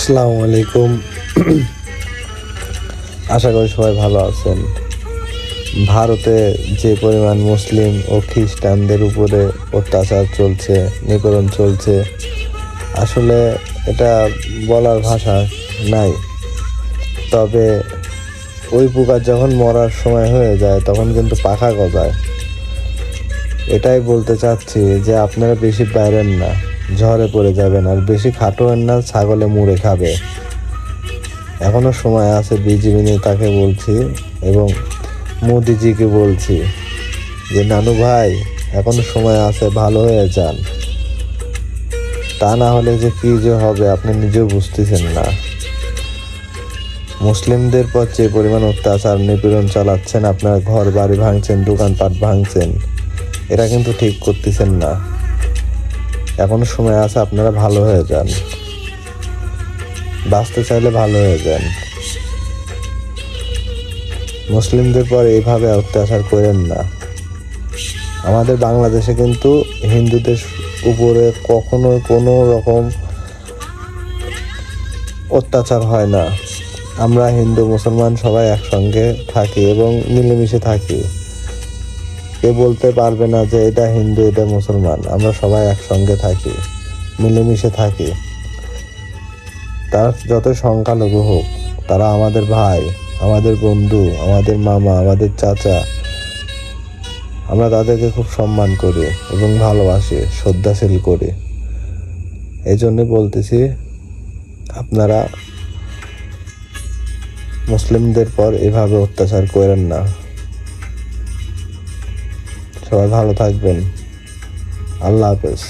আসসালামু আলাইকুম। আশা করি সবাই ভালো আছেন। ভারতে যে পরিমাণ মুসলিম ও খ্রিস্টানদের উপরে অত্যাচার চলছে, নিপীড়ন চলছে, আসলে এটা বলার ভাষা নাই। তবে ওই পোকা যখন মরার সময় হয়ে যায় তখন কিন্তু পাখা গজায়। এটাই বলতে চাচ্ছি যে আপনারা বেশি বাইরেন না, ঝড়ে পড়ে যাবেন, আর বেশি খাটোয়েন না, ছাগলে মুড়ে খাবে। এখনো সময় আছে। বিজেপি নেতাকে বলছি এবং মোদিজিকে বলছি যে নানু ভাই, এখনো সময় আছে, ভালো হয়ে যান। তা না হলে যে কি যে হবে আপনি নিজেও বুঝতেছেন না। মুসলিমদের পর যে পরিমাণ অত্যাচার নিপীড়ন চালাচ্ছেন, আপনার ঘর বাড়ি ভাঙছেন, দোকানপাট ভাঙছেন, এরা কিন্তু ঠিক করতেছেন না। এখনো সময় আছে, আপনারা ভালো হয়ে যান। বাঁচতে চাইলে ভালো হয়ে যান। মুসলিমদের পর এইভাবে অত্যাচার করেন না। আমাদের বাংলাদেশে কিন্তু হিন্দুদের উপরে কখনো কোনো রকম অত্যাচার হয় না। আমরা হিন্দু মুসলমান সবাই একসঙ্গে থাকি এবং মিলেমিশে থাকি। কেউ বলতে পারবে না যে এটা হিন্দু এটা মুসলমান। আমরা সবাই একসঙ্গে থাকি, মিলেমিশে থাকি। তার যত সংখ্যালঘু হোক, তারা আমাদের ভাই, আমাদের বন্ধু, আমাদের মামা, আমাদের চাচা। আমরা তাদেরকে খুব সম্মান করি এবং ভালোবাসি, শ্রদ্ধাশীল করি। এই জন্য বলতেছি, আপনারা মুসলিমদের পর এভাবে অত্যাচার করেন না। সবাই ভালো থাকবেন। আল্লাহ হাফেজ।